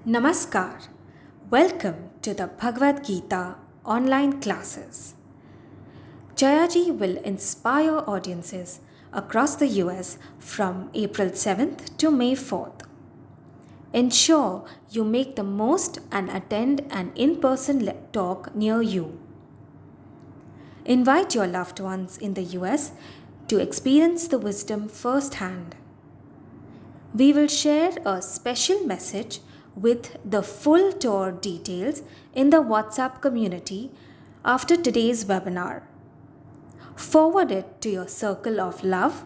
Namaskar. Welcome to the Bhagavad Gita online classes. Jayaji will inspire audiences across the US from April 7th to May 4th. Ensure you make the most and attend an in person talk near you. Invite your loved ones in the US to experience the wisdom firsthand. We will share a special message with the full tour details in the WhatsApp community after today's webinar. Forward it to your circle of love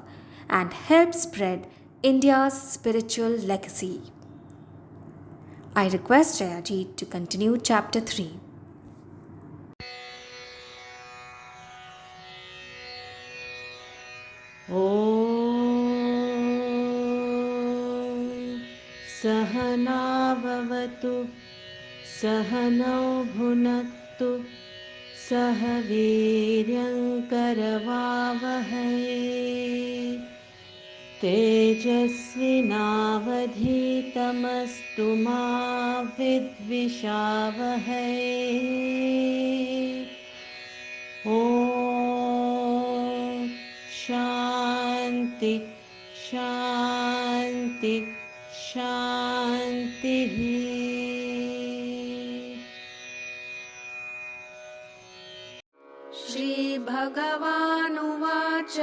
and help spread India's spiritual legacy. I request Jayaji to continue chapter 3. ॐ सहनाववतु सहनौ भुनक्तु सह वीर्यङ्करवावहै तेजस्विनावधीतमस्तु मा विद्विषावहै ॐ शान्ति शान्ति शान्तिः श्रीभगवानुवाच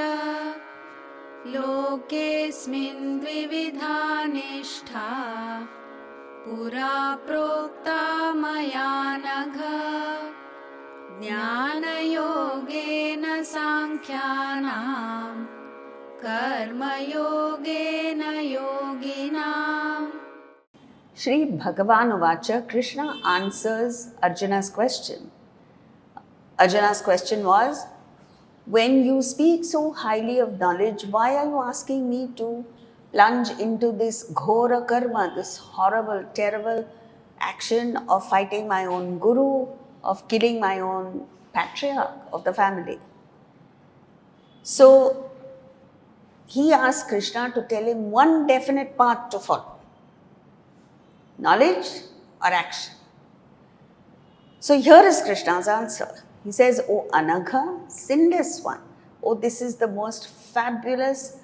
लोकेऽस्मिन् द्विविधा निष्ठा पुरा प्रोक्ता मया नघ ज्ञानयोगेन साङ्ख्यानां कर्मयोगेन योगिनाम्. Sri Bhagavan Uvacha, Krishna answers Arjuna's question. Arjuna's question was, when you speak so highly of knowledge, why are you asking me to plunge into this ghora karma, this horrible, terrible action of fighting my own guru, of killing my own patriarch of the family? So he asked Krishna to tell him one definite path to follow. Knowledge or action? So here is Krishna's answer. He says, O Anagha, sinless one. Oh, this is the most fabulous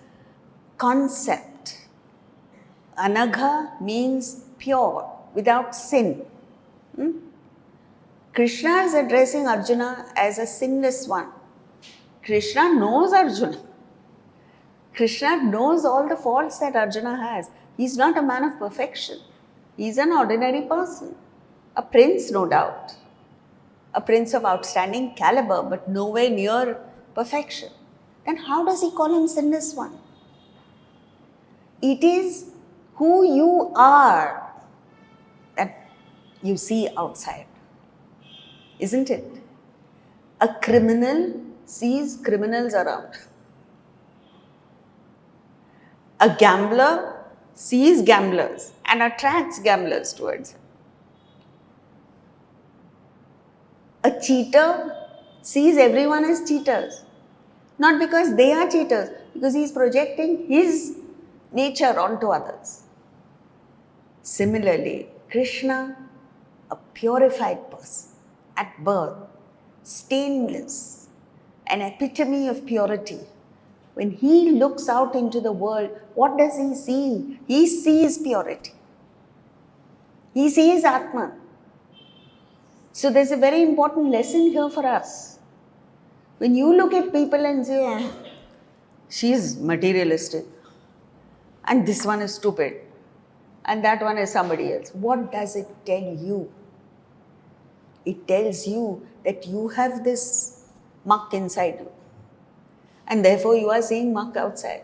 concept. Anagha means pure, without sin. Krishna is addressing Arjuna as a sinless one. Krishna knows Arjuna. Krishna knows all the faults that Arjuna has. He's not a man of perfection. He's an ordinary person. A prince, no doubt. A prince of outstanding caliber, but nowhere near perfection. Then how does he call him sinless one? It is who you are that you see outside, isn't it? A criminal sees criminals around. A gambler sees gamblers and attracts gamblers towards him. A cheater sees everyone as cheaters, not because they are cheaters, because he is projecting his nature onto others. Similarly, Krishna, a purified person at birth, stainless, an epitome of purity. When he looks out into the world, what does he see? He sees purity. He sees Atman. So there's a very important lesson here for us. When you look at people and say, she is materialistic, and this one is stupid, and that one is somebody else, what does it tell you? It tells you that you have this muck inside you, and therefore you are seeing muck outside.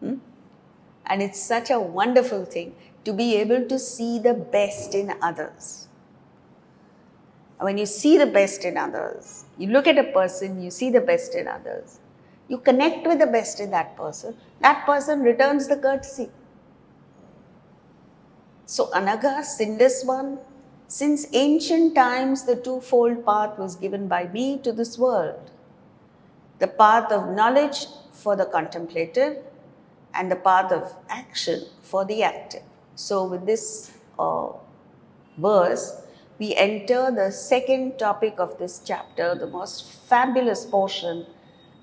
And it's such a wonderful thing to be able to see the best in others. When you see the best in others, you look at a person, you see the best in others, you connect with the best in that person returns the courtesy. So Anagha, sinless one, since ancient times the twofold path was given by me to this world. The path of knowledge for the contemplative and the path of action for the active. So with this verse, we enter the second topic of this chapter, the most fabulous portion,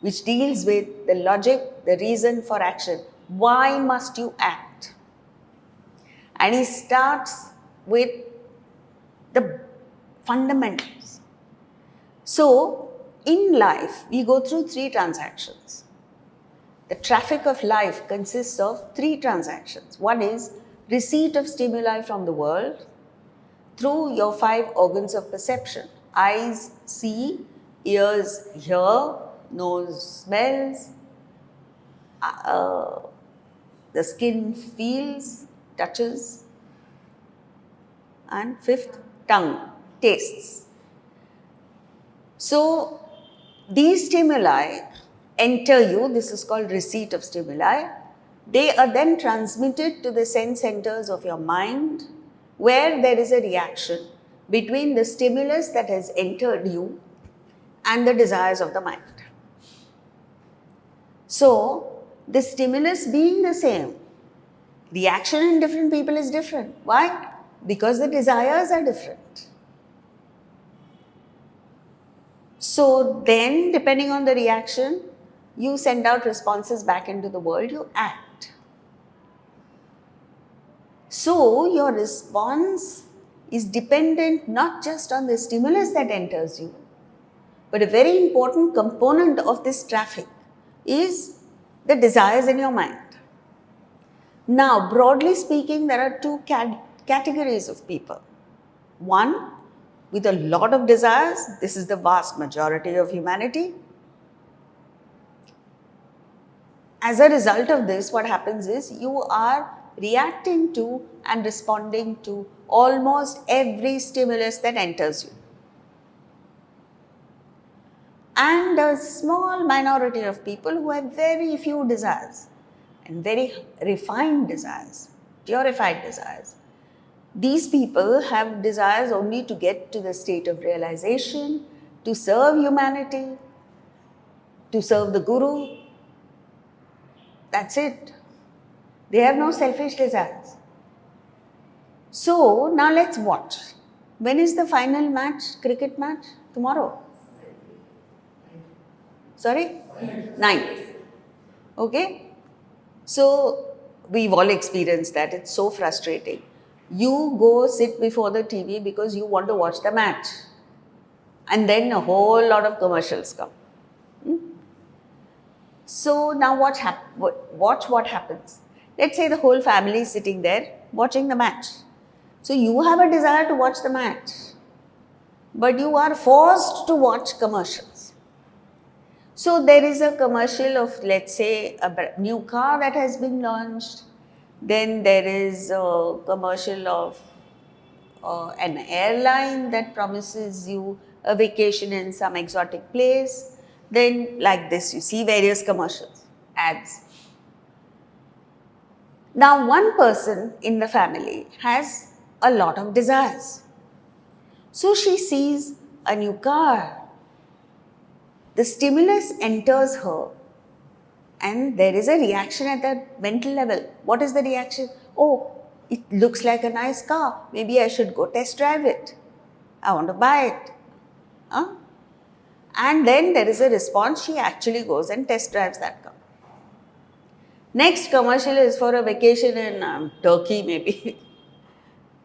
which deals with the logic, the reason for action. Why must you act? And he starts with the fundamentals. So, in life, we go through 3 transactions. The traffic of life consists of 3 transactions. One is receipt of stimuli from the world through your 5 organs of perception. Eyes see, ears hear, nose smells, the skin feels, touches, and 5th, tongue tastes. So, these stimuli enter you, this is called receipt of stimuli. They are then transmitted to the sense centers of your mind, where there is a reaction between the stimulus that has entered you and the desires of the mind. So, the stimulus being the same, reaction in different people is different. Why? Because the desires are different. So then, depending on the reaction, you send out responses back into the world, you act. So your response is dependent not just on the stimulus that enters you, but a very important component of this traffic is the desires in your mind. Now, broadly speaking, there are 2 categories of people. One, with a lot of desires, this is the vast majority of humanity. As a result of this, what happens is you are reacting to and responding to almost every stimulus that enters you. And a small minority of people who have very few desires and very refined desires, purified desires. These people have desires only to get to the state of realization, to serve humanity, to serve the Guru. That's it. They have no selfish desires. So now let's watch. When is the final match, cricket match? Tomorrow? Sorry? 9th. Okay? So we've all experienced that. It's so frustrating. You go sit before the TV because you want to watch the match. And then a whole lot of commercials come. So now watch what happens. Let's say the whole family is sitting there watching the match. So you have a desire to watch the match, but you are forced to watch commercials. So there is a commercial of, let's say, a new car that has been launched. Then there is a commercial of an airline that promises you a vacation in some exotic place. Then like this, you see various commercials, ads. Now one person in the family has a lot of desires. So she sees a new car. The stimulus enters her and there is a reaction at the mental level. What is the reaction? Oh, it looks like a nice car. Maybe I should go test drive it. I want to buy it. And then there is a response. She actually goes and test drives that car. Next commercial is for a vacation in Turkey maybe.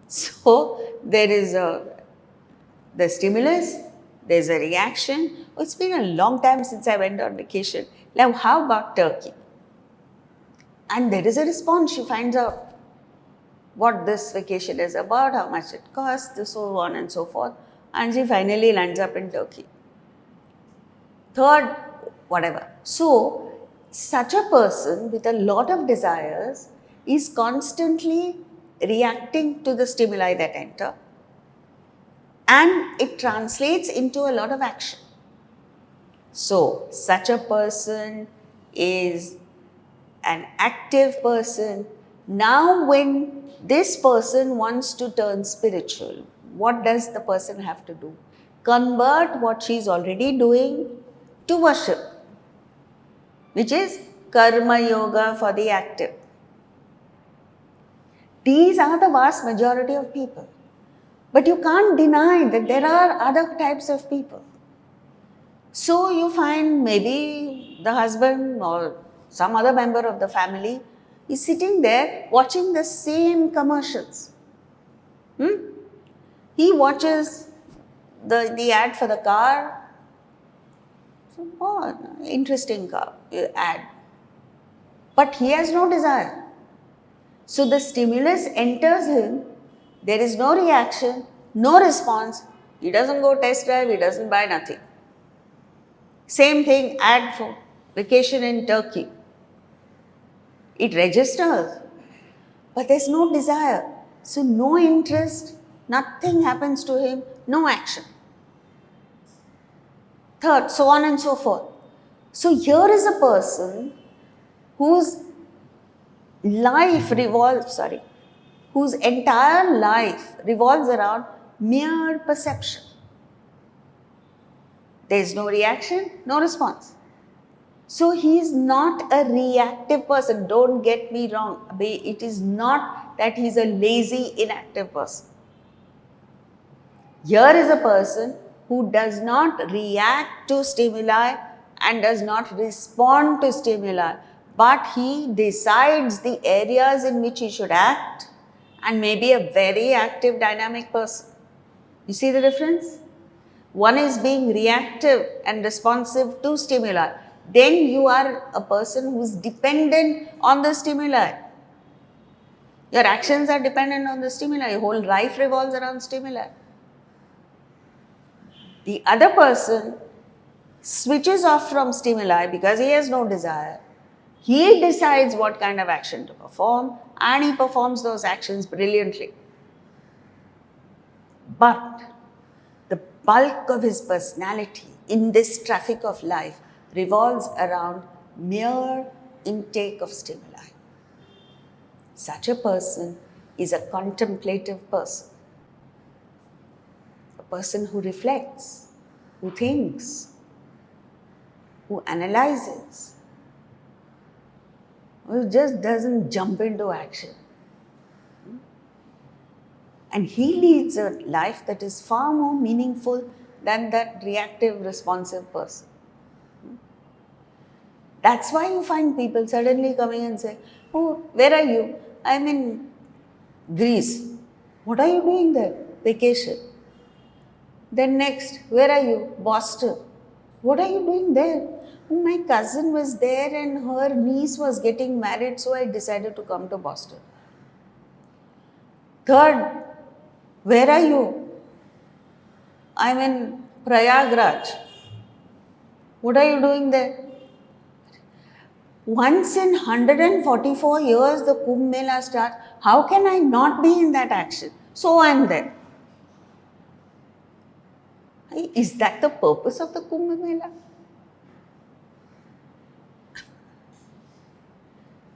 So there is the stimulus, there is a reaction. Oh, it's been a long time since I went on vacation. Now how about Turkey? And there is a response. She finds out what this vacation is about, how much it costs, so on and so forth. And she finally lands up in Turkey. Third, whatever. So, such a person with a lot of desires is constantly reacting to the stimuli that enter, and it translates into a lot of action. So, such a person is an active person. Now, when this person wants to turn spiritual, what does the person have to do? Convert what she is already doing to worship, which is karma yoga for the active. These are the vast majority of people. But you can't deny that there are other types of people. So you find maybe the husband or some other member of the family is sitting there watching the same commercials. He watches the ad for the car. So, oh, interesting car ad. But he has no desire. So the stimulus enters him, there is no reaction, no response, he doesn't go test drive, he doesn't buy nothing. Same thing, ad for vacation in Turkey. It registers, but there's no desire. So no interest, nothing happens to him, no action. Third, so on and so forth. So here is a person whose whose entire life revolves around mere perception. There is no reaction, no response. So he is not a reactive person. Don't get me wrong. It is not that he is a lazy, inactive person. Here is a person who does not react to stimuli and does not respond to stimuli, but he decides the areas in which he should act and may be a very active, dynamic person. You see the difference? One is being reactive and responsive to stimuli. Then you are a person who is dependent on the stimuli. Your actions are dependent on the stimuli. Your whole life revolves around stimuli. The other person switches off from stimuli because he has no desire. He decides what kind of action to perform and he performs those actions brilliantly. But the bulk of his personality in this traffic of life revolves around mere intake of stimuli. Such a person is a contemplative person. A person who reflects, who thinks, who analyzes, who just doesn't jump into action. And he leads a life that is far more meaningful than that reactive, responsive person. That's why you find people suddenly coming and saying, "Oh, where are you?" "I'm in Greece." "What are you doing there?" "Vacation." Then next, "Where are you?" "Boston." "What are you doing there?" "Oh, my cousin was there and her niece was getting married, so I decided to come to Boston." Third, "Where are you?" "I'm in Prayagraj." "What are you doing there?" Once in 144 years the Kumbh Mela starts. How can I not be in that action? So I am there. Is that the purpose of the Kumbh Mela?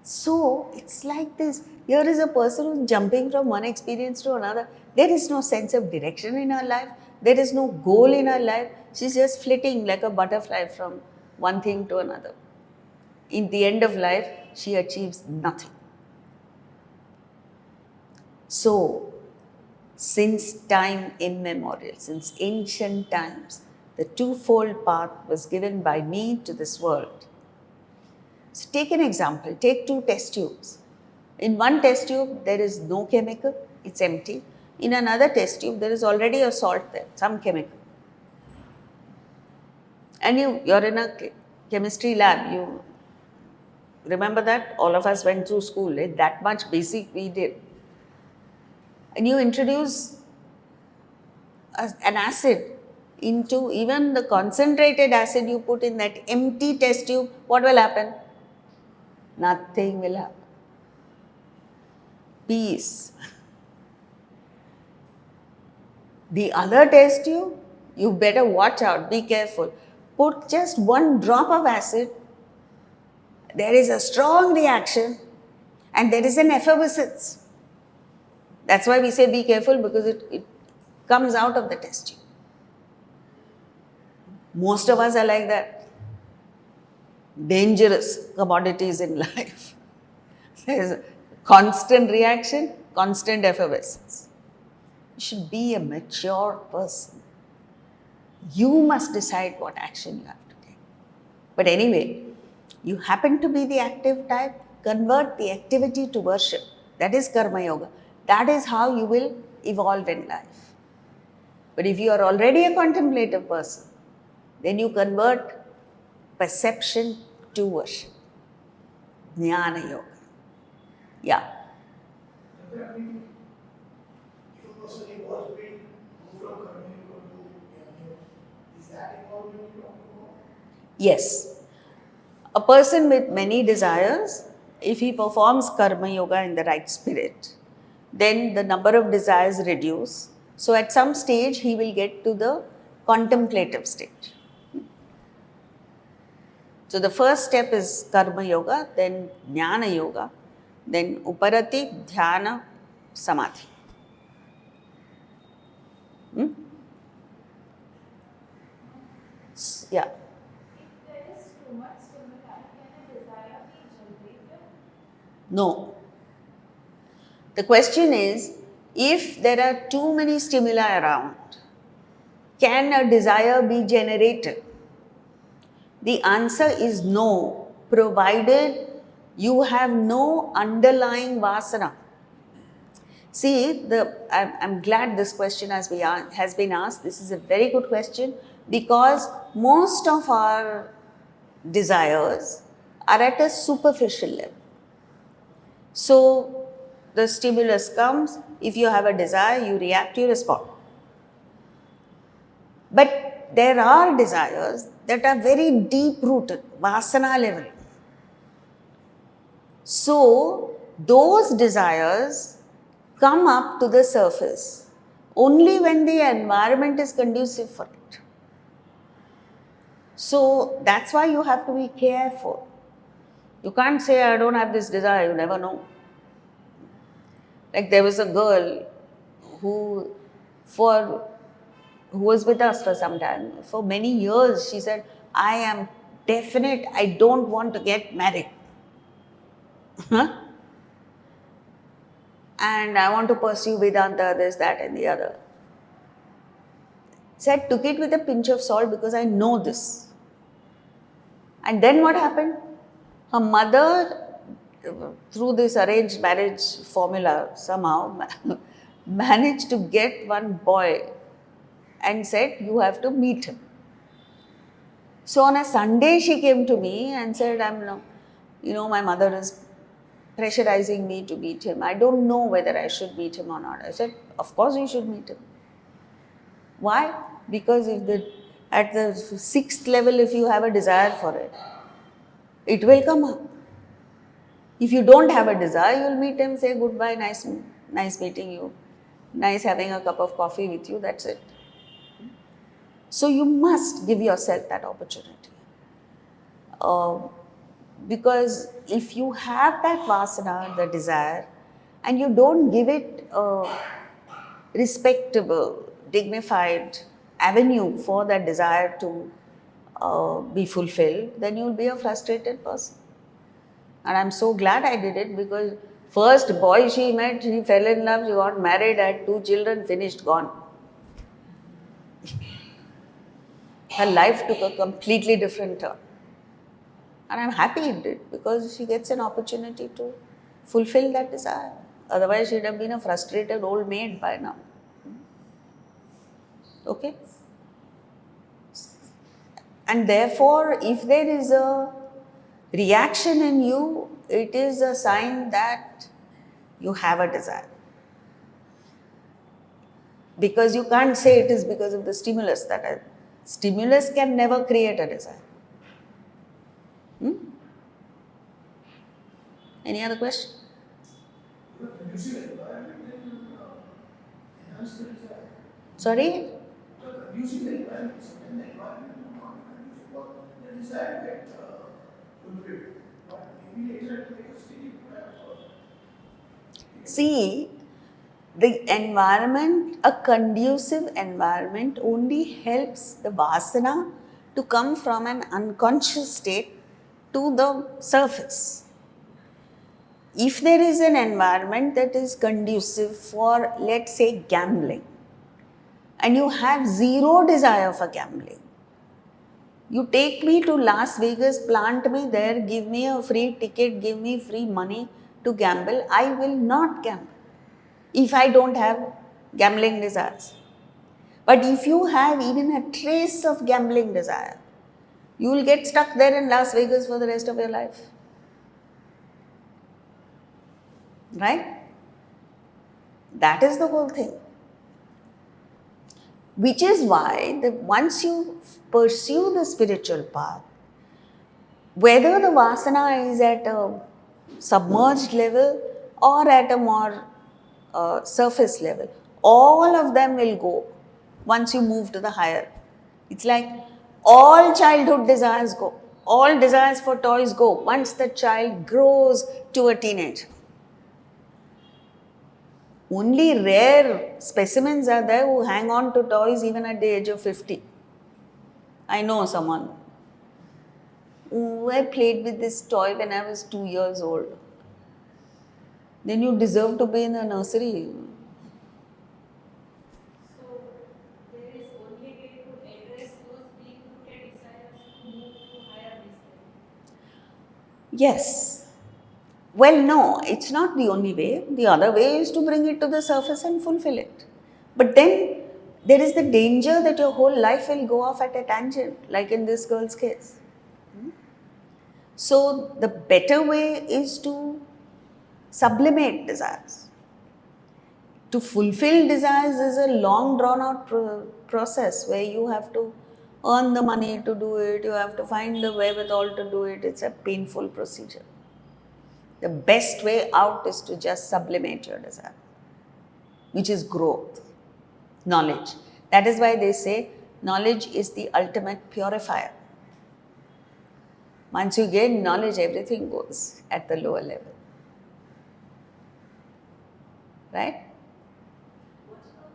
So it's like this. Here is a person who's jumping from one experience to another. There is no sense of direction in her life. There is no goal in her life. She's just flitting like a butterfly from one thing to another. In the end of life, she achieves nothing. So, since time immemorial, since ancient times, the twofold path was given by me to this world. So take an example, take two test tubes. In one test tube, there is no chemical, it's empty. In another test tube, there is already a salt there, some chemical. And you're in a chemistry lab, you remember that? All of us went through school, that much basic we did. And you introduce an acid into even the concentrated acid you put in that empty test tube, what will happen? Nothing will happen. Peace. The other test tube, you better watch out, be careful. Put just one drop of acid, there is a strong reaction and there is an effervescence. That's why we say be careful, because it comes out of the test tube. Most of us are like that. Dangerous commodities in life. There is a constant reaction constant effervescence. You should be a mature person. You must decide what action you have to take. But anyway, you happen to be the active type, convert the activity to worship. That is Karma Yoga. That is how you will evolve in life. But if you are already a contemplative person, then you convert perception to worship. Jnana Yoga. Yeah. If a person evolves being move from Karma Yoga to Jnana Yoga, is that evolvement you talk about? Yes. A person with many desires, if he performs Karma Yoga in the right spirit, then the number of desires reduce. So at some stage, he will get to the contemplative stage. So the first step is Karma Yoga, then Jnana Yoga, then Uparati, Dhyana, Samadhi. Yeah. If there is too much stimuli, can a desire be generated? No. The question is, if there are too many stimuli around, can a desire be generated? The answer is no, provided you have no underlying vasana. See, I'm glad this question has been asked. This is a very good question because most of our desires are at a superficial level. So, the stimulus comes, if you have a desire, you react, you respond. But there are desires that are very deep rooted, vasana level. So, those desires come up to the surface only when the environment is conducive for it. So, that's why you have to be careful. You can't say, I don't have this desire, you never know. Like there was a girl who was with us for some time. For many years, she said, I am definite, I don't want to get married. And I want to pursue Vedanta, this, that, and the other. So I took it with a pinch of salt because I know this. And then what happened? Her mother, through this arranged marriage formula, somehow managed to get one boy and said, you have to meet him. So on a Sunday, she came to me and said, my mother is pressurizing me to meet him. I don't know whether I should meet him or not. I said, of course you should meet him. Why? Because at the 6th level, if you have a desire for it, it will come up. If you don't have a desire, you'll meet him, say goodbye, nice meeting you, nice having a cup of coffee with you, that's it. So you must give yourself that opportunity. Because if you have that vasana, the desire, and you don't give it a respectable, dignified avenue for that desire to be fulfilled, then you'll be a frustrated person. And I'm so glad I did it because first boy she met, she fell in love, she got married, had 2 children, finished, gone. Her life took a completely different turn. And I'm happy it did because she gets an opportunity to fulfill that desire. Otherwise, she'd have been a frustrated old maid by now. Okay? And therefore, if there is a reaction in you, it is a sign that you have a desire. Because you can't say it is because of the stimulus stimulus can never create a desire. Any other question? Conducive environment then enhance the desire. Sorry? Conducive environment, sometimes the environment will not be conducive for the desire to get fulfilled. But maybe later it will make a steady See, the environment, a conducive environment only helps the vasana to come from an unconscious state to the surface. if there is an environment that is conducive for, let's say, gambling, and you have zero desire for gambling, you take me to Las Vegas, plant me there, give me a free ticket, give me free money to gamble, I will not gamble if I don't have gambling desires. But if you have even a trace of gambling desire, you will get stuck there in Las Vegas for the rest of your life. Right? That is the whole thing. Which is why once you pursue the spiritual path, whether the vasana is at a submerged level or at a more surface level, all of them will go once you move to the higher. It's like all childhood desires go, all desires for toys go once the child grows to a teenager. Only rare specimens are there who hang on to toys even at the age of 50. I know someone. Oh, I played with this toy when I was 2 years old. Then you deserve to be in a nursery. So there is only way to address those deep-rooted desires to move to higher wisdom. Yes. Well, no, it's not the only way. The other way is to bring it to the surface and fulfill it. But then there is the danger that your whole life will go off at a tangent, like in this girl's case. So the better way is to sublimate desires. To fulfill desires is a long drawn out process where you have to earn the money to do it, you have to find the wherewithal to do it. It's a painful procedure. The best way out is to just sublimate your desire, which is growth, knowledge. That is why they say knowledge is the ultimate purifier. Once you gain knowledge, everything goes at the lower level. Right? What about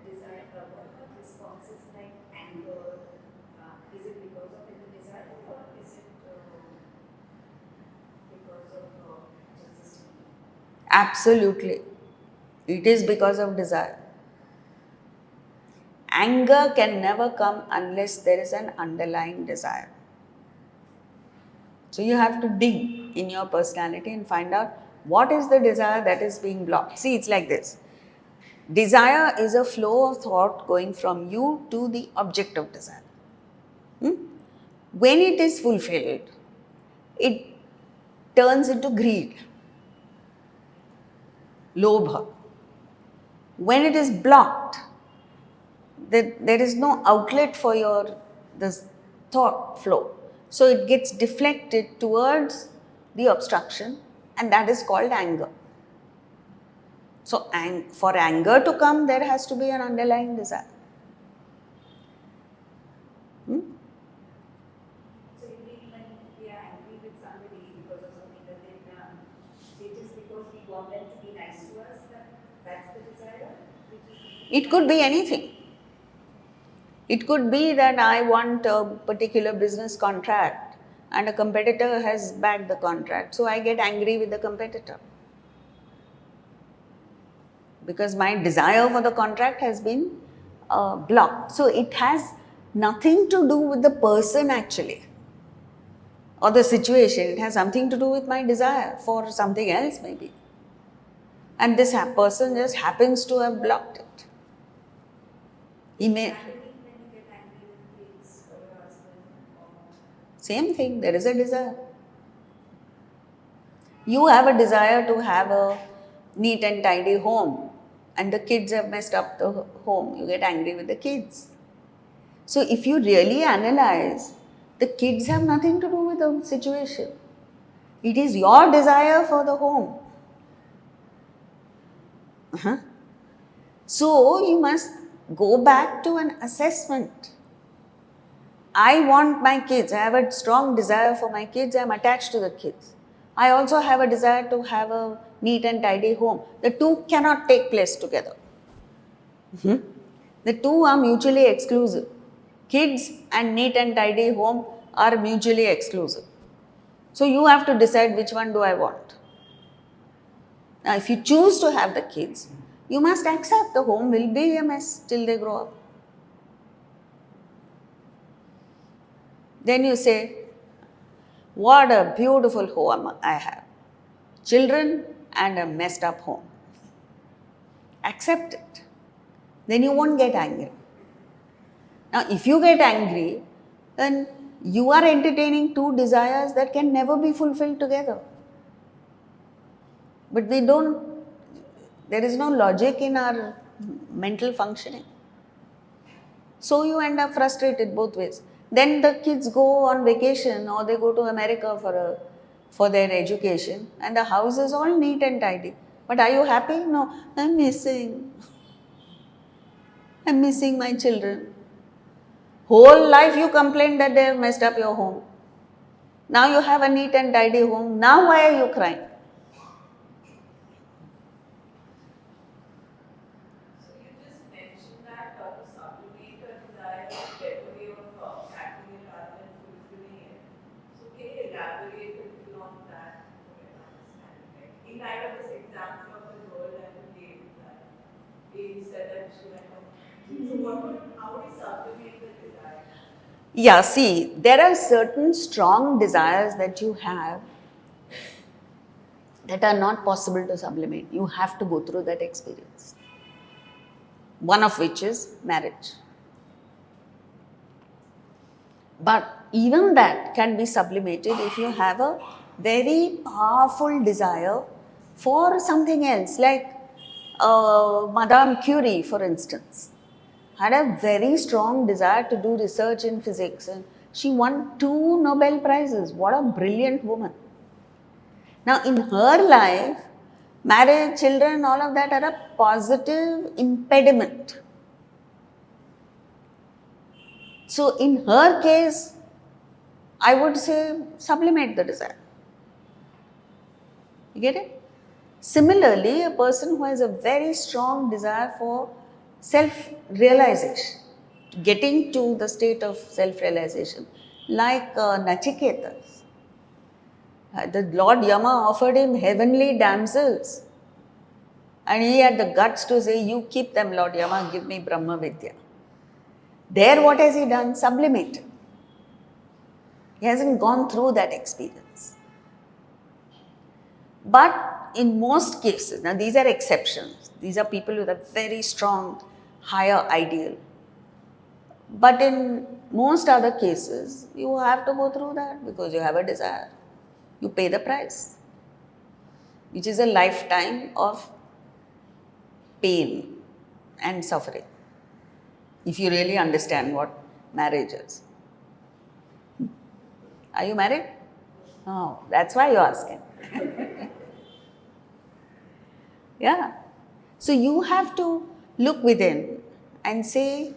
desire? What about responses like anger? Is it because of any desire or is it because of resistance? Absolutely. It is because of desire. Anger can never come unless there is an underlying desire. So you have to dig in your personality and find out what is the desire that is being blocked. See, it's like this. Desire is a flow of thought going from you to the object of desire. When it is fulfilled, it turns into greed, lobha. When it is blocked, there is no outlet for this thought flow. So it gets deflected towards the obstruction, and that is called anger. So for anger to come, there has to be an underlying desire. So you mean when we are angry with somebody because of something that they've done, it is because we want them to be nice to us, that's the desire? It could be anything. It could be that I want a particular business contract and a competitor has bagged the contract, so I get angry with the competitor. Because my desire for the contract has been blocked. So it has nothing to do with the person actually or the situation. It has something to do with my desire for something else maybe. And this person just happens to have blocked it. He may... Same thing, there is a desire. You have a desire to have a neat and tidy home, and the kids have messed up the home. You get angry with the kids. So if you really analyze, the kids have nothing to do with the situation. It is your desire for the home. So you must go back to an assessment. I want my kids, I have a strong desire for my kids, I am attached to the kids. I also have a desire to have a neat and tidy home. The two cannot take place together. The two are mutually exclusive. Kids and neat and tidy home are mutually exclusive. So you have to decide which one do I want. Now, if you choose to have the kids, you must accept the home will be a mess till they grow up. Then you say, what a beautiful home I have. Children and a messed up home. Accept it. Then you won't get angry. Now, if you get angry, then you are entertaining two desires that can never be fulfilled together. But we don't, there is no logic in our mental functioning. So you end up frustrated both ways. Then the kids go on vacation or they go to America for their education and the house is all neat and tidy. But are you happy? No, I'm missing my children. Whole life you complain that they have messed up your home. Now you have a neat and tidy home. Now why are you crying? So you just mentioned that to sublimate a desire is a better way of tackling it rather than fulfilling it. So can you elaborate a little on that for an understanding? Like, in light of this example of the girl and the baby that baby said that she went home. So how do you sublimate the desire? Yeah, see, there are certain strong desires that you have that are not possible to sublimate. You have to go through that experience. One of which is marriage. But even that can be sublimated if you have a very powerful desire for something else, like Madame Curie, for instance, had a very strong desire to do research in physics and she won 2 Nobel Prizes. What a brilliant woman. Now, in her life, marriage, children, all of that are a positive impediment. So, in her case, I would say sublimate the desire. You get it? Similarly, a person who has a very strong desire for self-realization, getting to the state of self-realization, like Nachiketas. The Lord Yama offered him heavenly damsels and he had the guts to say, you keep them, Lord Yama, give me Brahma Vidya. There what has he done? Sublimated. He hasn't gone through that experience. But in most cases, now these are exceptions, these are people with a very strong higher ideal. But in most other cases, you have to go through that because you have a desire. You pay the price, which is a lifetime of pain and suffering, if you really understand what marriage is. Are you married? Oh, that's why you're asking. Yeah. So you have to look within and say,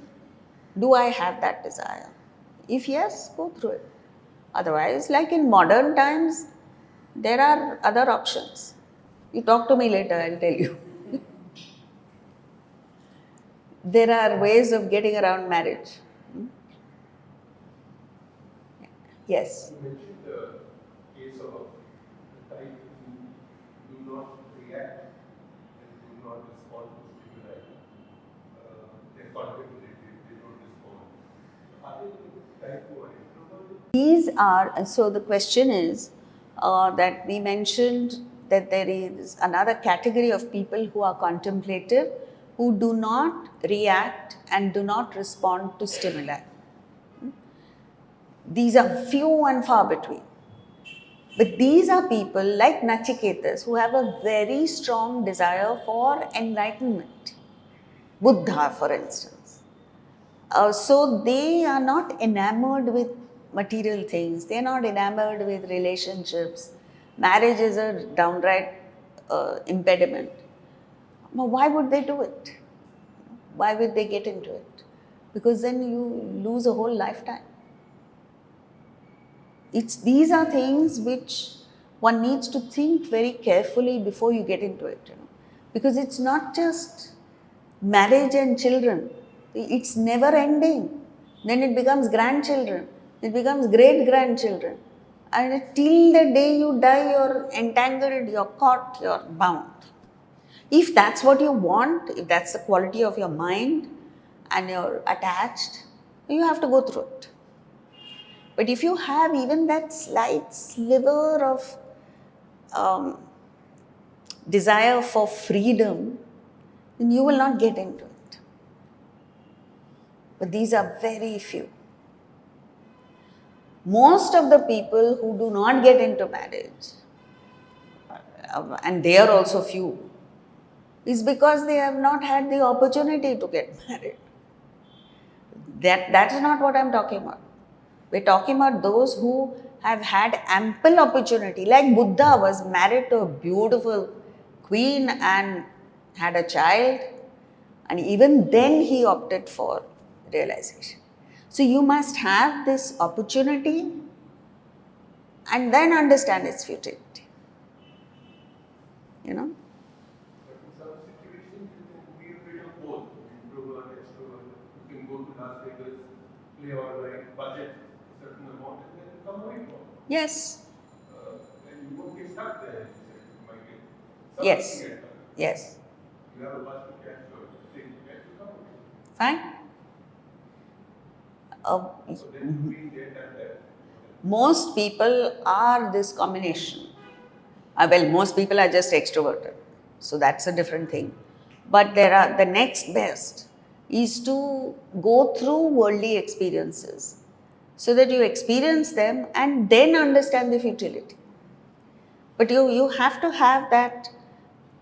do I have that desire? If yes, go through it. Otherwise, like in modern times, there are other options. You talk to me later, I'll tell you. There are ways of getting around marriage. Yes. You mentioned the case of the type who do not react and do not respond to stimuli. They're contemplative, they don't respond. Are they type who are introverted? These are, so the question is that we mentioned that there is another category of people who are contemplative, who do not react and do not respond to stimuli. These are few and far between. But these are people like Nachiketas who have a very strong desire for enlightenment. Buddha, for instance. So they are not enamored with material things. They are not enamored with relationships. Marriage is a downright impediment. Well, why would they do it? Why would they get into it? Because then you lose a whole lifetime. These are things which one needs to think very carefully before you get into it. Because it's not just marriage and children. It's never ending. Then it becomes grandchildren. It becomes great-grandchildren. And till the day you die, you're entangled, you're caught, you're bound. If that's what you want, if that's the quality of your mind and you're attached, you have to go through it. But if you have even that slight sliver of desire for freedom, then you will not get into it. But these are very few. Most of the people who do not get into marriage, and they are also few, is because they have not had the opportunity to get married. That's not what I'm talking about. We're talking about those who have had ample opportunity. Like Buddha was married to a beautiful queen and had a child, and even then he opted for realization. So you must have this opportunity and then understand its futility. You know? But in some situations, you can be a bit of both, introvert, extrovert. You can go to Las Vegas, play all right, budget a certain amount, and then come away from it. Yes. And you won't get stuck there, as you said. You might get Yes. something at times. Yes. You have a bus to catch or thing to catch, you come away. Fine. So then between there and there. Most people are this combination. Well, most people are just extroverted, so that's a different thing. But the next best is to go through worldly experiences so that you experience them and then understand the futility. But you have to have that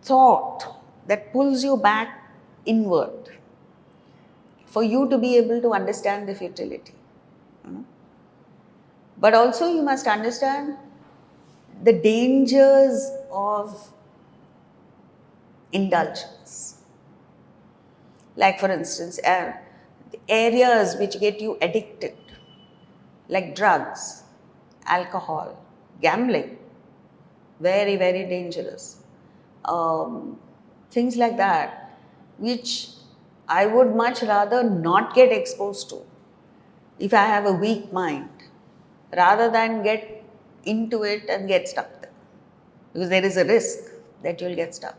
thought that pulls you back inward for you to be able to understand the futility. But also you must understand the dangers of indulgence. Like for instance, areas which get you addicted, like drugs, alcohol, gambling, very, very dangerous. Things like that, which I would much rather not get exposed to if I have a weak mind, rather than get into it and get stuck there. Because there is a risk that you'll get stuck.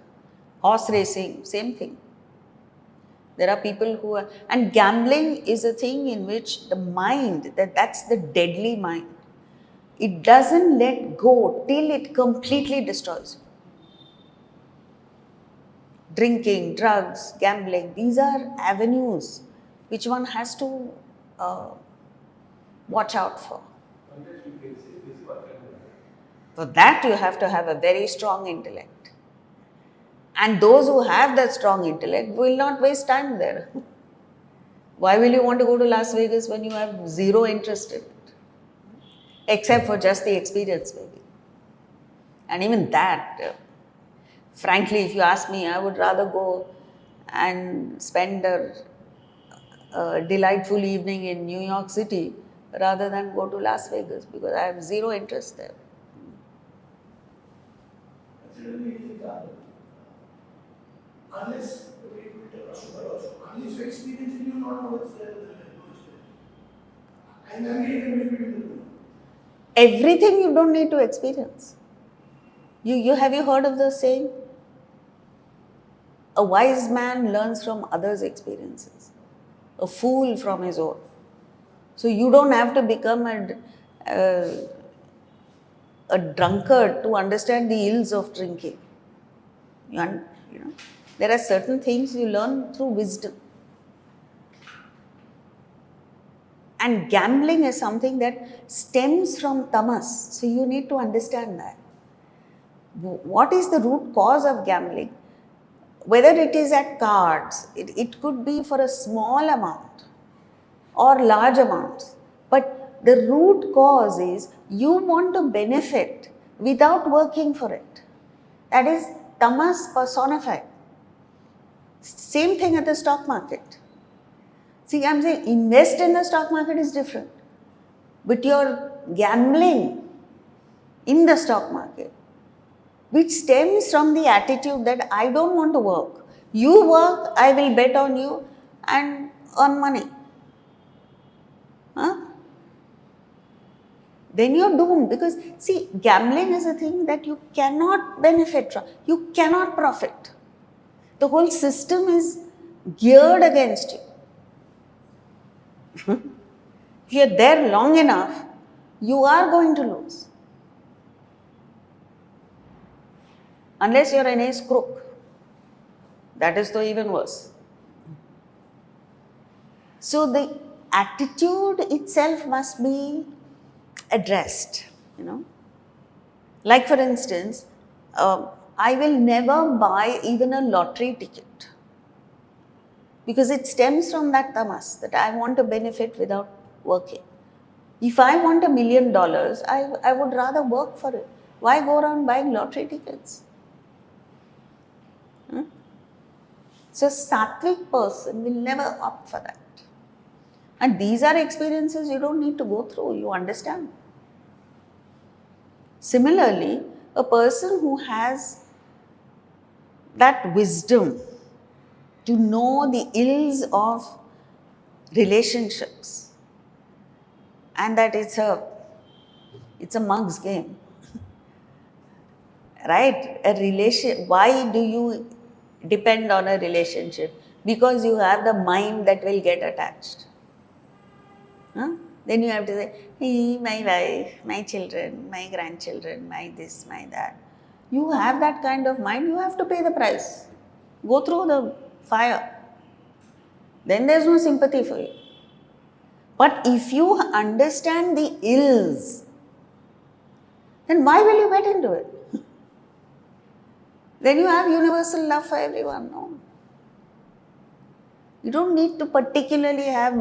Horse racing, same thing. There are people who are, and gambling is a thing in which the mind, that's the deadly mind. It doesn't let go till it completely destroys you. Drinking, drugs, gambling, these are avenues which one has to watch out for. Unless you can say this much and that. For that, you have to have a very strong intellect. And those who have that strong intellect will not waste time there. Why will you want to go to Las Vegas when you have zero interest in it? Except for just the experience, maybe. And even that, frankly, if you ask me, I would rather go and spend a delightful evening in New York City rather than go to Las Vegas, because I have zero interest there. Consider the example. Unless, the way you tell Ashokar also, unless you experience it, you will not know what's there in the knowledge there. And then getting away between the two. Everything you don't need to experience. Have you heard of the saying? A wise man learns from others' experiences. A fool from his own. So you don't have to become a drunkard to understand the ills of drinking. You know, there are certain things you learn through wisdom. And gambling is something that stems from tamas. So you need to understand that. What is the root cause of gambling? Whether it is at cards, it could be for a small amount or large amounts. But the root cause is you want to benefit without working for it. That is tamas personified. Same thing at the stock market. See, I'm saying invest in the stock market is different. But you're gambling in the stock market, which stems from the attitude that I don't want to work. You work, I will bet on you and earn money. Then you're doomed, because see, gambling is a thing that you cannot benefit from. You cannot profit. The whole system is geared against you. If you're there long enough, you are going to lose. Unless you're an ace crook. That is though even worse. So the attitude itself must be addressed, Like for instance, I will never buy even a lottery ticket because it stems from that tamas that I want to benefit without working. If I want $1 million, I would rather work for it. Why go around buying lottery tickets? So a sattvic person will never opt for that. And these are experiences you don't need to go through, you understand. Similarly, a person who has that wisdom to know the ills of relationships and that it's a mug's game. Right? Why do you depend on a relationship? Because you have the mind that will get attached. Then you have to say, hey, my wife, my children, my grandchildren, my this, my that. You have that kind of mind, you have to pay the price. Go through the fire. Then there's no sympathy for you. But if you understand the ills, then why will you get into it? Then you have universal love for everyone, no? You don't need to particularly have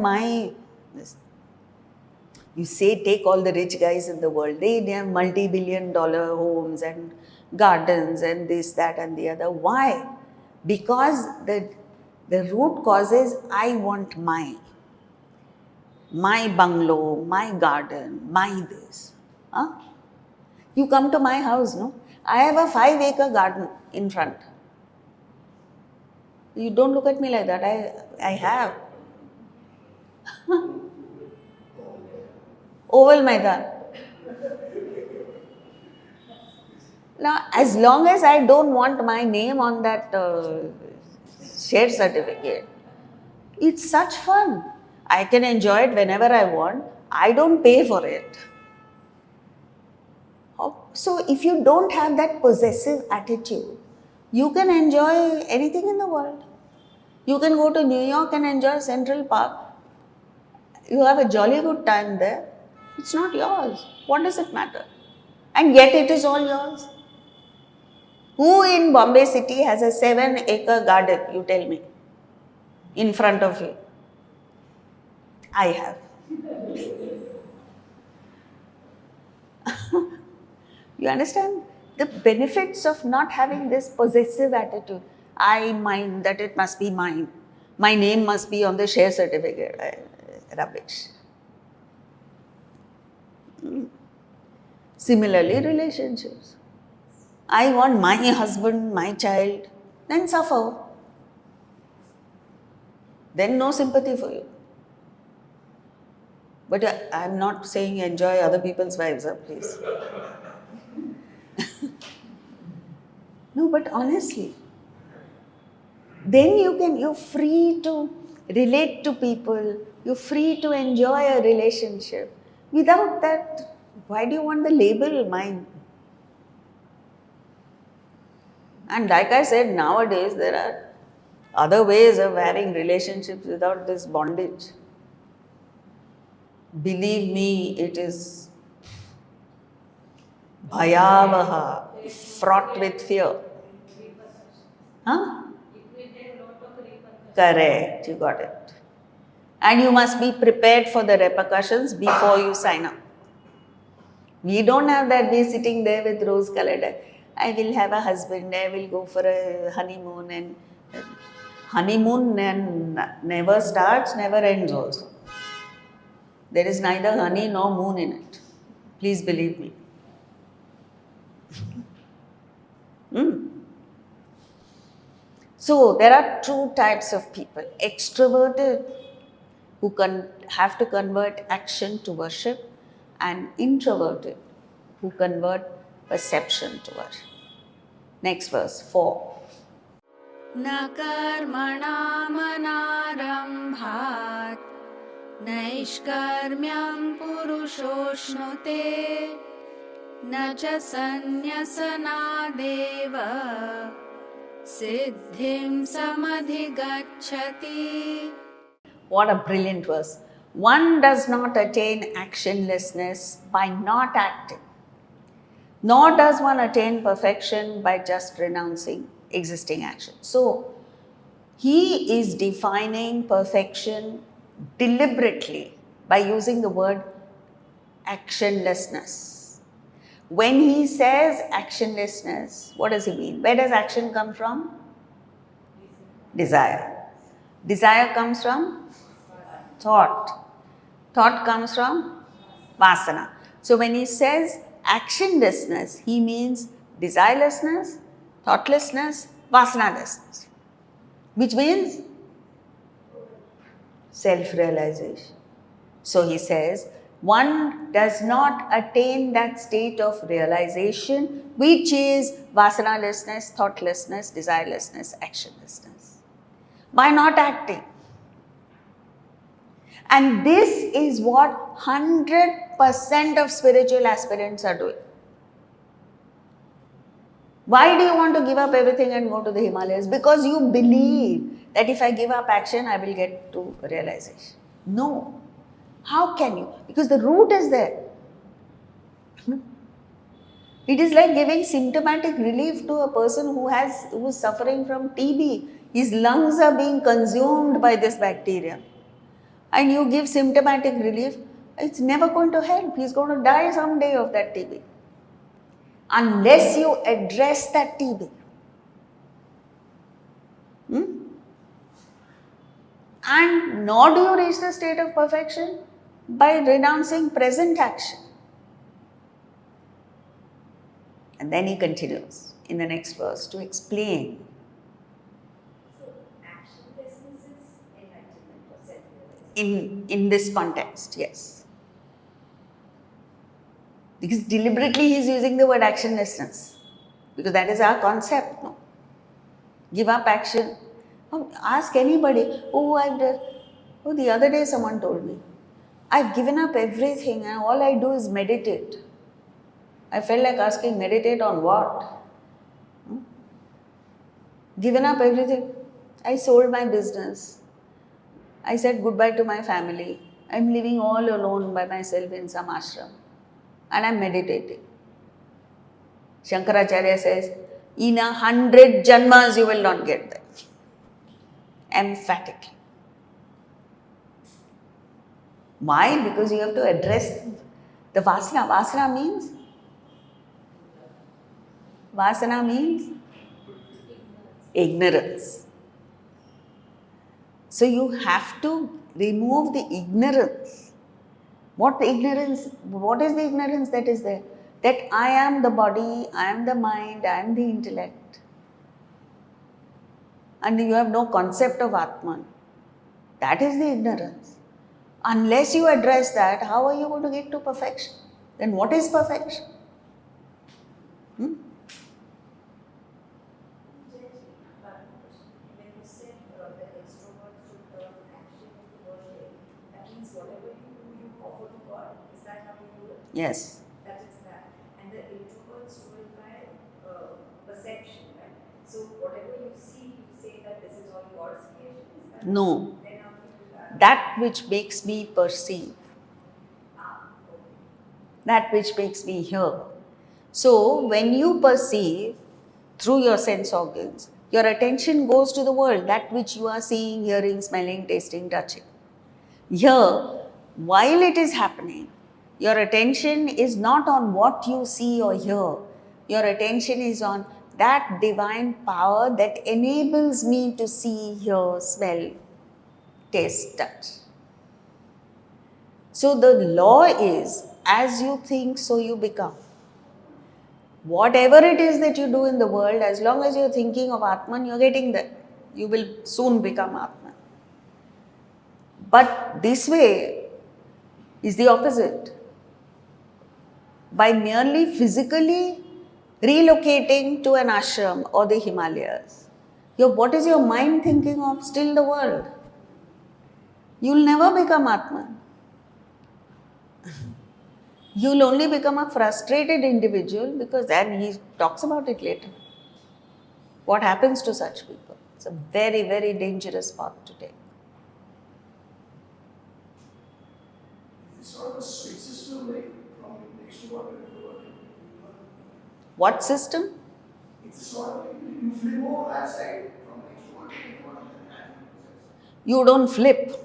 you say take all the rich guys in the world, they have multi-billion-dollar homes and gardens and this, that and the other. Why? Because the root cause is I want my bungalow, my garden, my this. You come to my house, no? I have a 5-acre garden in front. You don't look at me like that. I have. Oval Maidan. Now, as long as I don't want my name on that share certificate, it's such fun. I can enjoy it whenever I want. I don't pay for it. So if you don't have that possessive attitude, you can enjoy anything in the world. You can go to New York and enjoy Central Park. You have a jolly good time there. It's not yours. What does it matter? And yet it is all yours. Who in Bombay city has a 7-acre garden, you tell me, in front of you? I have. You understand? The benefits of not having this possessive attitude. I mind that it must be mine. My name must be on the share certificate. Rubbish. Similarly, relationships. I want my husband, my child, then suffer. Then no sympathy for you. But I'm not saying enjoy other people's wives, please. No, but honestly, then you're free to relate to people, you're free to enjoy a relationship. Without that, why do you want the label mine? And like I said, nowadays there are other ways of having relationships without this bondage. Believe me, it is bhayavaha, fraught with fear. Correct, you got it. And you must be prepared for the repercussions before you sign up. We don't have that, we're sitting there with rose-colored, I will have a husband, I will go for a honeymoon, and honeymoon never starts, never ends also. There is neither honey nor moon in it. Please believe me. So there are two types of people. Extroverted, who have to convert action to worship, and introverted, who convert perception to worship. Next verse, 4. न कर्मणामनारम्भात् नैष्कर्म्यं पुरुषोऽश्नुते न च सन्न्यसनादेव सिद्धिं समधिगच्छति. What a brilliant verse. One does not attain actionlessness by not acting, nor does one attain perfection by just renouncing existing action. So, he is defining perfection deliberately by using the word actionlessness. When he says actionlessness, what does he mean? Where does action come from? Desire. Desire comes from thought. Thought comes from vasana. So when he says actionlessness, he means desirelessness, thoughtlessness, vasanalessness, which means self-realization. So he says, one does not attain that state of realization, which is vasanalessness, thoughtlessness, desirelessness, actionlessness, by not acting. And this is what 100% of spiritual aspirants are doing. Why do you want to give up everything and go to the Himalayas? Because you believe that if I give up action, I will get to realization. No. How can you? Because the root is there. It is like giving symptomatic relief to a person who is suffering from TB. His lungs are being consumed by this bacteria. And you give symptomatic relief, it's never going to help. He's going to die someday of that TB. Unless you address that TB. And nor do you reach the state of perfection by renouncing present action. And then he continues in the next verse to explain. So, actionlessness is enlightenment or self-realization. In this context, yes. Because deliberately he is using the word actionlessness. Because that is our concept, no? Give up action. Ask anybody, the other day someone told me, I've given up everything and all I do is meditate. I felt like asking, meditate on what? Given up everything. I sold my business. I said goodbye to my family. I'm living all alone by myself in some ashram. And I'm meditating. Shankaracharya says, in 100 janmas you will not get there. Emphatically. Why? Because you have to address the vasana. Vasana means ignorance. So you have to remove the ignorance. What is the ignorance that is there? That I am the body, I am the mind, I am the intellect. And you have no concept of Atman. That is the ignorance. Unless you address that, how are you going to get to perfection? Then what is perfection? When you said the extrovert should turn action into worship, that means whatever you do, you offer to God. Is that how you do it? Yes. That is that. And the introverts do it by perception, right? So whatever you see, you say that this is all God's creation. Is that? No. Then how do you do that? That which makes me perceive. That which makes me hear. So when you perceive through your sense organs, your attention goes to the world, that which you are seeing, hearing, smelling, tasting, touching. Here, while it is happening, your attention is not on what you see or hear. Your attention is on that divine power that enables me to see, hear, smell, taste, touch. So the law is, as you think, so you become. Whatever it is that you do in the world, as long as you're thinking of Atman, you're getting there. You will soon become Atman. But this way is the opposite. By merely physically relocating to an ashram or the Himalayas, What is your mind thinking of? Still the world. You'll never become Atman. You'll only become a frustrated individual, because then he talks about it later. What happens to such people? It's a very, very dangerous path to take. It's sort of a switch system, like from extrovert to introvert. What system? It's sort of like you flip over that side from extrovert to introvert. You don't flip.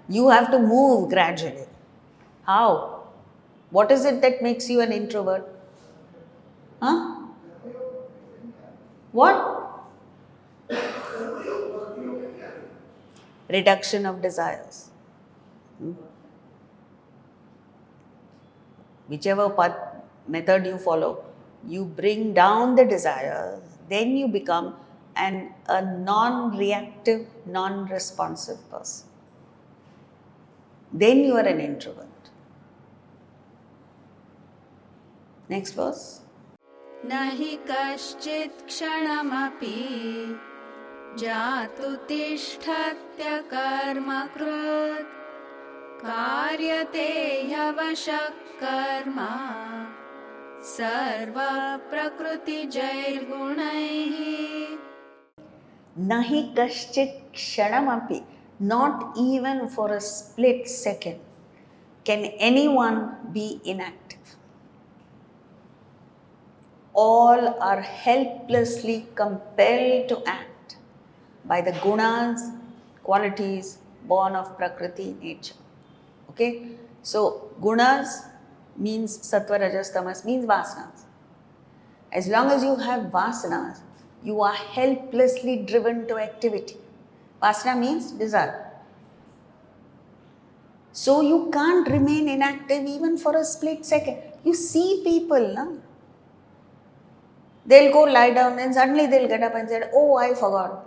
You have to move gradually. How? What is it that makes you an introvert? Huh? What? Reduction of desires. Whichever method you follow, you bring down the desires, then you become a non-reactive, non-responsive person. Then you are an introvert. Next verse. न हि कश्चित् क्षणमपि जातु तिष्ठत्य कर्मकृत् कार्यते ह्यवशः कर्म सर्वप्रकृतिजैर्गुणैः. Nahi kaschit kshanamapi, not even for a split second, can anyone be inactive. All are helplessly compelled to act by the gunas, qualities born of Prakriti nature. Okay? So, gunas means sattva, rajas, tamas, means vasanas. As long as you have vasanas, you are helplessly driven to activity. Vasana means desire. So, you can't remain inactive even for a split second. You see people, no? They'll go lie down and suddenly they'll get up and say, oh, I forgot.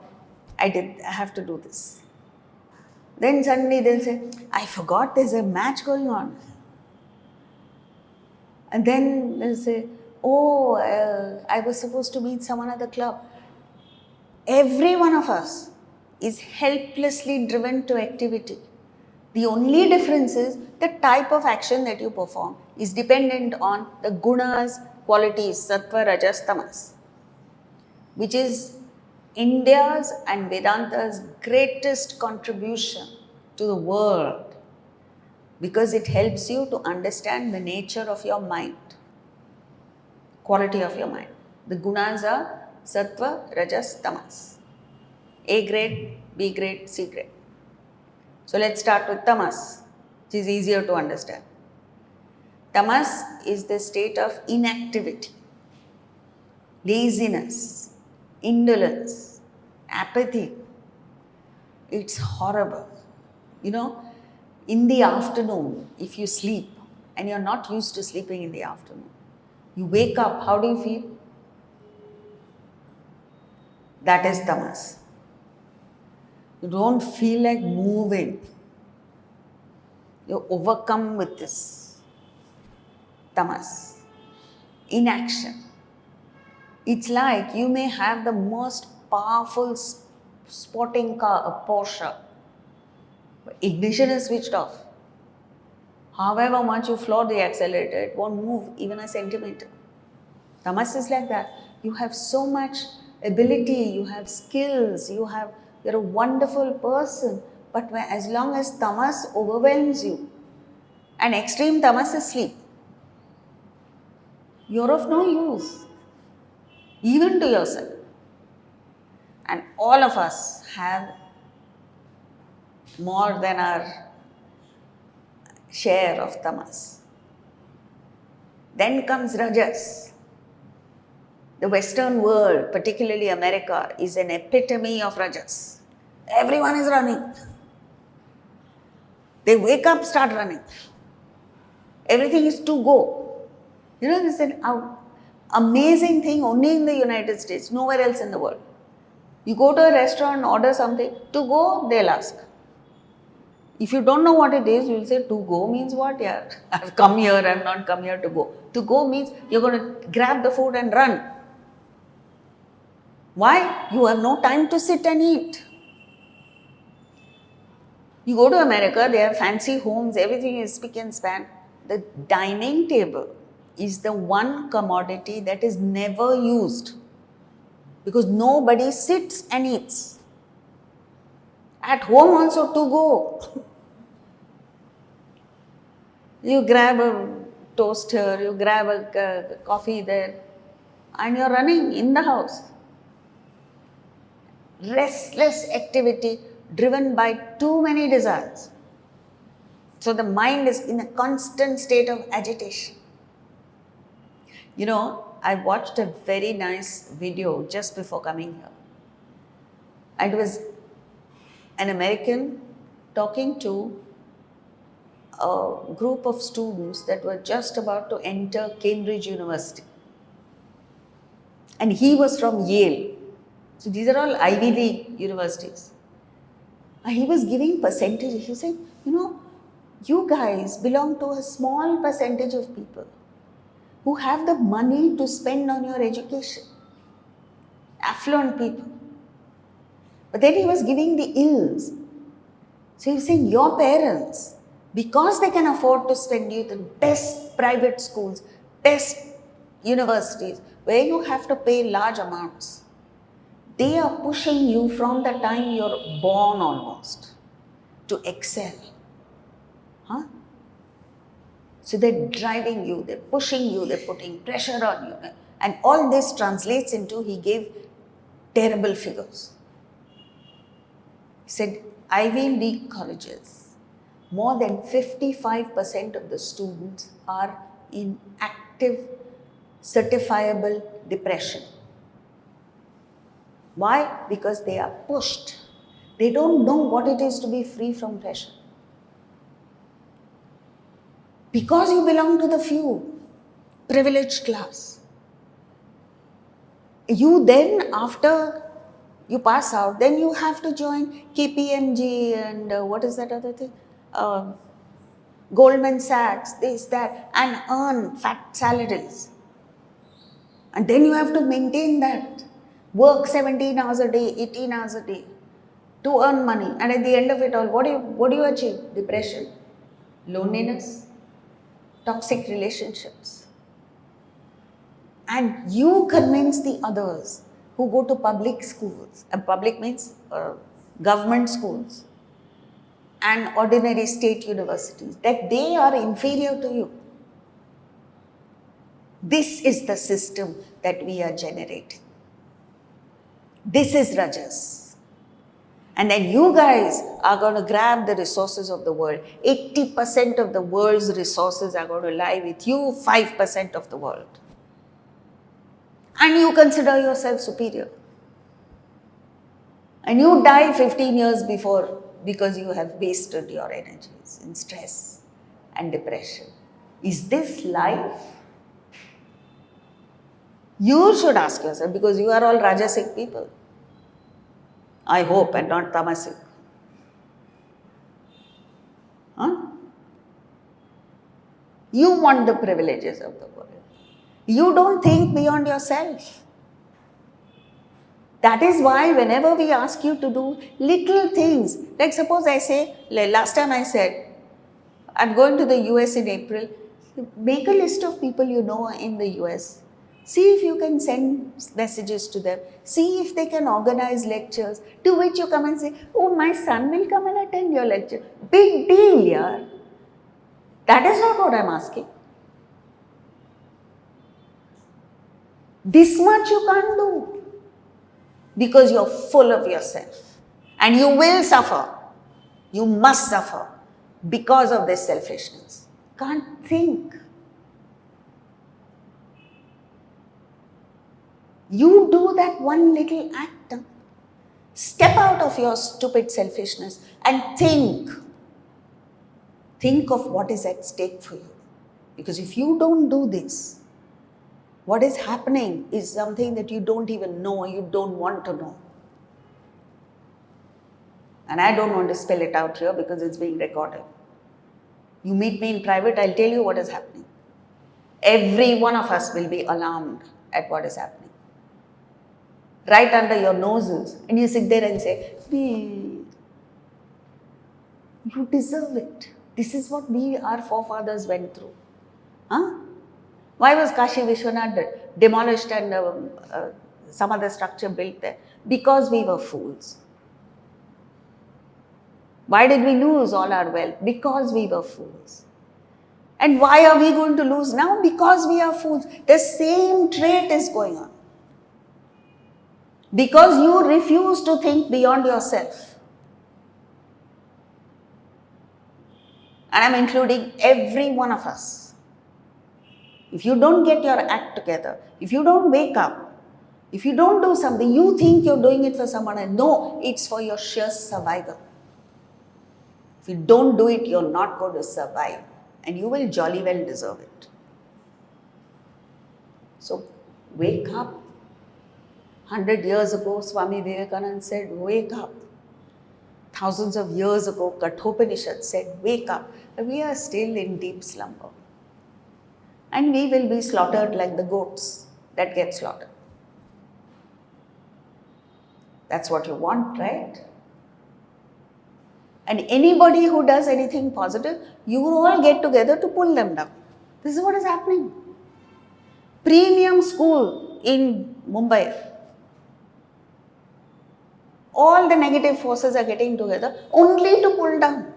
I have to do this. Then suddenly they'll say, I forgot there's a match going on. And then they'll say, oh, I was supposed to meet someone at the club. Every one of us is helplessly driven to activity. The only difference is the type of action that you perform is dependent on the gunas, qualities, sattva, rajas, tamas, which is India's and Vedanta's greatest contribution to the world, because it helps you to understand the nature of your mind, quality of your mind. The gunas are sattva, rajas, tamas. A grade, B grade, C grade. So let's start with tamas, which is easier to understand. Tamas is the state of inactivity, laziness, indolence, apathy. It's horrible. You know, in the afternoon, if you sleep and you're not used to sleeping in the afternoon, you wake up, how do you feel? That is tamas. You don't feel like moving. You're overcome with this tamas, inaction. It's like you may have the most powerful sporting car, a Porsche. Ignition is switched off. However much you floor the accelerator, it won't move even a centimeter. Tamas is like that. You have so much ability, you have skills, you're a wonderful person, but as long as tamas overwhelms you, and extreme tamas is sleep, you're of no use, even to yourself. And all of us have more than our share of tamas. Then comes rajas. The Western world, particularly America, is an epitome of rajas. Everyone is running. They wake up, start running. Everything is to go. You know, this is an amazing thing only in the United States, nowhere else in the world. You go to a restaurant, order something, to go, they'll ask. If you don't know what it is, you'll say, to go means what? Yeah, I've come here, I've not come here to go. To go means you're going to grab the food and run. Why? You have no time to sit and eat. You go to America, they have fancy homes, everything is spick and span. The dining table is the one commodity that is never used because nobody sits and eats. At home also to go. You grab a toast here, you grab a coffee there, and you're running in the house. Restless activity driven by too many desires. So the mind is in a constant state of agitation. You know, I watched a very nice video just before coming here. And it was an American talking to a group of students that were just about to enter Cambridge University. And he was from Yale. So these are all Ivy League universities. And he was giving percentages. He said, you know, you guys belong to a small percentage of people who have the money to spend on your education. Affluent people. But then he was giving the ills. So he was saying, your parents, because they can afford to spend you the best private schools, best universities, where you have to pay large amounts, they are pushing you from the time you're born almost to excel. Huh? So they're driving you, they're pushing you, they're putting pressure on you. And all this translates into, he gave terrible figures. He said, Ivy League colleges, more than 55% of the students are in active, certifiable depression. Why? Because they are pushed. They don't know what it is to be free from pressure. Because you belong to the few, privileged class. You then, after you pass out, then you have to join KPMG and what is that other thing? Goldman Sachs, this, that, and earn fat salaries. And then you have to maintain that. Work 17 hours a day, 18 hours a day to earn money. And at the end of it all, what do you achieve? Depression, loneliness, toxic relationships. And you convince the others who go to public schools, public means government schools and ordinary state universities, that they are inferior to you. This is the system that we are generating. This is Rajas. And then you guys are going to grab the resources of the world. 80% of the world's resources are going to lie with you, 5% of the world. And you consider yourself superior. And you die 15 years before because you have wasted your energies in stress and depression. Is this life? You should ask yourself, because you are all Rajasic people. I hope, and not Tamasic. Huh? You want the privileges of the world. You don't think beyond yourself. That is why whenever we ask you to do little things, like suppose I say, last time I said, I'm going to the US in April, make a list of people you know in the US. See if you can send messages to them. See if they can organize lectures, to which you come and say, oh, my son will come and attend your lecture. Big deal, yaar. That is not what I'm asking. This much you can't do because you're full of yourself. And you will suffer. You must suffer because of this selfishness. Can't think. You do that one little act. Step out of your stupid selfishness and think. Think of what is at stake for you. Because if you don't do this, what is happening is something that you don't even know, you don't want to know. And I don't want to spell it out here because it's being recorded. You meet me in private, I'll tell you what is happening. Every one of us will be alarmed at what is happening. right under your noses, and you sit there and say, "Hey, you deserve it. This is what our forefathers went through." Huh? Why was Kashi Vishwanath demolished and some other structure built there? Because we were fools. Why did we lose all our wealth? Because we were fools. And why are we going to lose now? Because we are fools. The same trait is going on. Because you refuse to think beyond yourself. And I'm including every one of us. If you don't get your act together, if you don't wake up, if you don't do something, you think you're doing it for someone else. No, it's for your sheer survival. If you don't do it, you're not going to survive. And you will jolly well deserve it. So, wake up. 100 years ago, Swami Vivekananda said, wake up. Thousands of years ago, Kathopanishad said, wake up. We are still in deep slumber. And we will be slaughtered like the goats that get slaughtered. That's what you want, right? And anybody who does anything positive, you all get together to pull them down. This is what is happening. Premium school in Mumbai. All the negative forces are getting together only to pull down.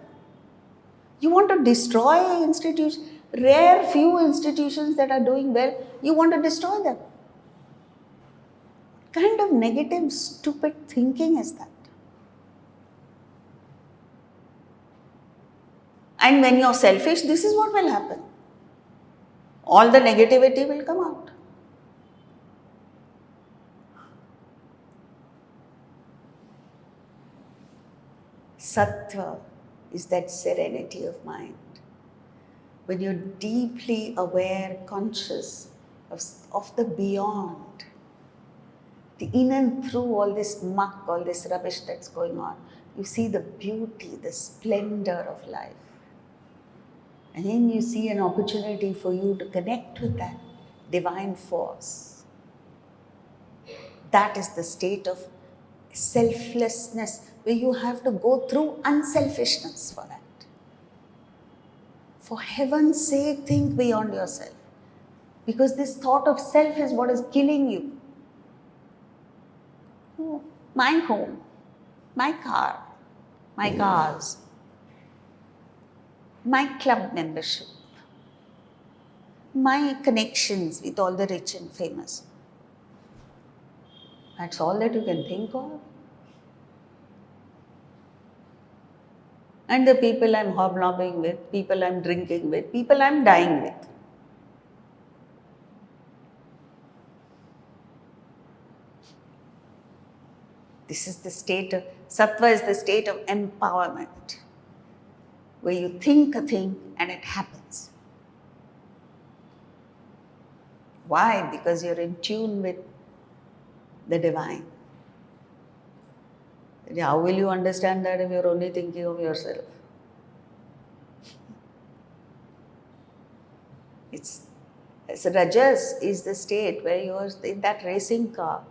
You want to destroy institutions, rare few institutions that are doing well, you want to destroy them. What kind of negative, stupid thinking is that? And when you're selfish, this is what will happen. All the negativity will come out. Sattva is that serenity of mind. When you're deeply aware, conscious of the beyond, the in and through all this muck, all this rubbish that's going on, you see the beauty, the splendor of life. And then you see an opportunity for you to connect with that divine force. That is the state of selflessness, where you have to go through unselfishness for that. For heaven's sake, think beyond yourself. Because this thought of self is what is killing you. Oh, my home, my car, my cars, my club membership, my connections with all the rich and famous. That's all that you can think of. And the people I'm hobnobbing with, people I'm drinking with, people I'm dying with. This is the state of, sattva is the state of empowerment, where you think a thing and it happens. Why? Because you're in tune with the divine. How will you understand that if you're only thinking of yourself? Rajas is the state where you're in that racing car.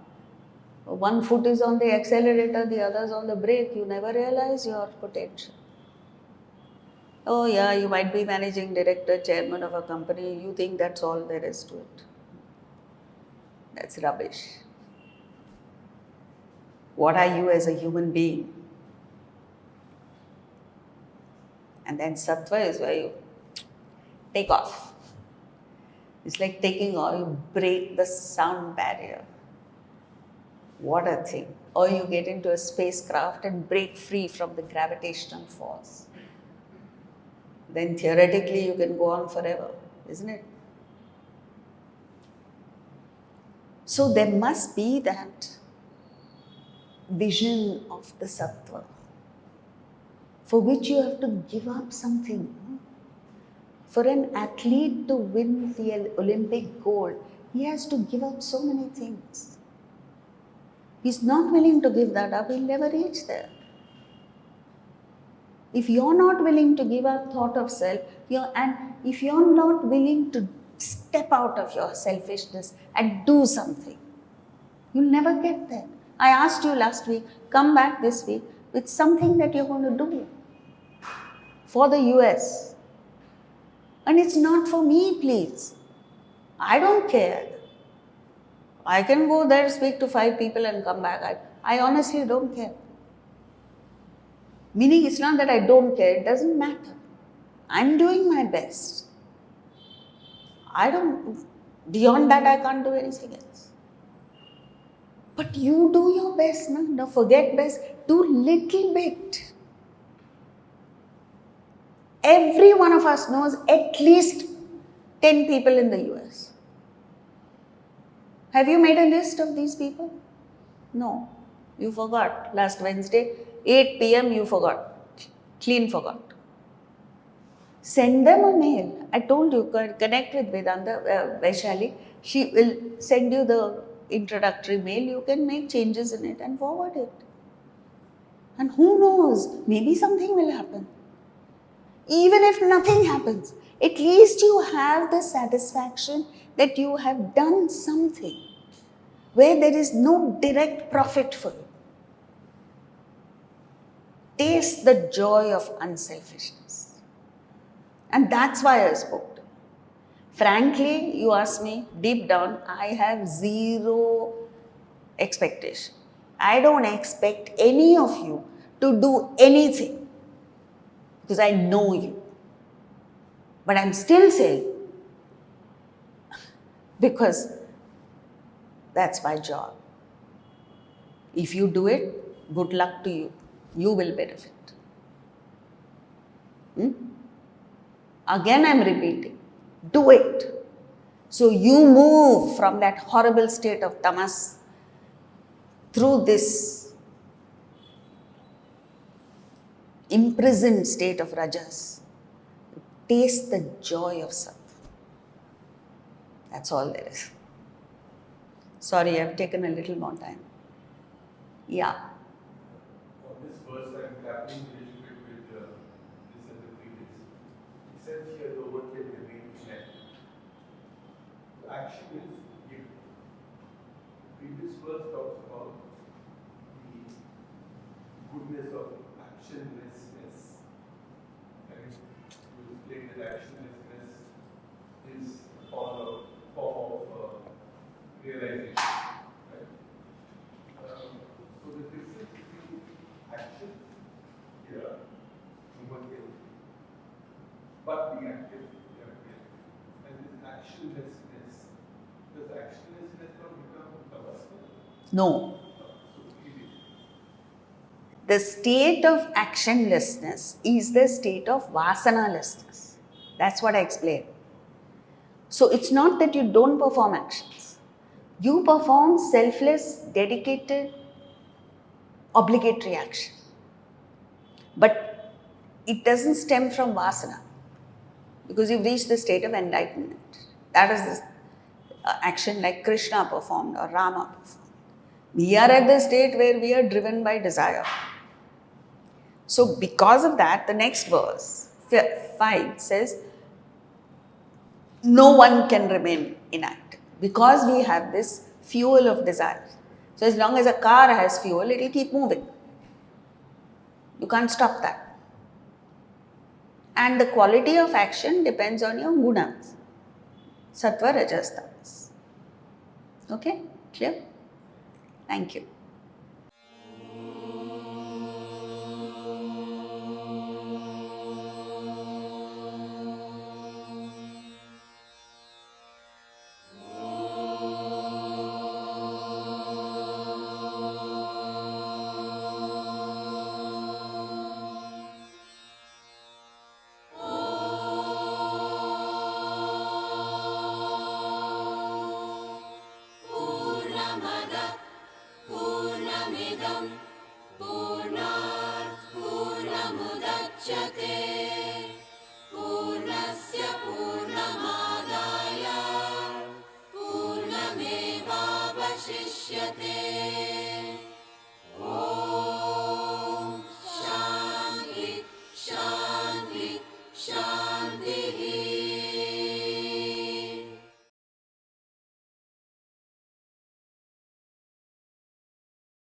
One foot is on the accelerator, the other is on the brake. You never realize your potential. Oh yeah, you might be managing director, chairman of a company. You think that's all there is to it. That's rubbish. What are you as a human being? And then sattva is where you take off. It's like taking off, you break the sound barrier. What a thing. Or you get into a spacecraft and break free from the gravitational force. Then theoretically you can go on forever, isn't it? So there must be that vision of the sattva, for which you have to give up something. For an athlete to win the Olympic gold, he has to give up so many things. He's not willing to give that up, he'll never reach there. If you're not willing to give up thought of self, and if you're not willing to step out of your selfishness and do something, You'll never get there. I asked you last week, come back this week with something that you're going to do for the US. And it's not for me, please. I don't care. I can go there, speak to 5 people and come back. I honestly don't care. Meaning it's not that I don't care, it doesn't matter. I'm doing my best. Beyond that I can't do anything else. But you do your best, no? Don't forget best, do little bit. Every one of us knows at least 10 people in the US. Have you made a list of these people? No, you forgot. Last Wednesday, 8 p.m. you forgot. Clean forgot. Send them a mail. I told you, connect with Vedanta, Vaishali. She will send you the introductory mail. You can make changes in it and forward it. And who knows, maybe something will happen. Even if nothing happens, at least you have the satisfaction that you have done something where there is no direct profit for you. Taste the joy of unselfishness. And that's why I spoke to you. Frankly, you ask me, deep down, I have zero expectation. I don't expect any of you to do anything because I know you. But I'm still saying, because that's my job. If you do it, good luck to you. You will benefit. Again, I'm repeating, do it. So you move from that horrible state of tamas through this imprisoned state of rajas. Taste the joy of sattva. That's all there is. Sorry, I've taken a little more time. Yeah. On this verse, I'm grappling a little bit with this and the previous. It says here the word can remain inactive. The action is given. The previous verse talks about the goodness of actionlessness. And you explain that actionlessness is a form of realization. Right? So the difference between action here, human will, but being active, and this actionlessness, does actionlessness not become tamasya? No. The state of actionlessness is the state of vasanalessness. That's what I explained. So it's not that you don't perform actions. You perform selfless, dedicated, obligatory action. But it doesn't stem from vasana because you've reached the state of enlightenment. That is the action like Krishna performed or Rama performed. We are at the state where we are driven by desire. So because of that, the next verse, 5 says, no one can remain inactive because we have this fuel of desire. So as long as a car has fuel, it will keep moving. You can't stop that. And the quality of action depends on your gunas. Sattva, rajas, tamas. Okay? Clear? Thank you.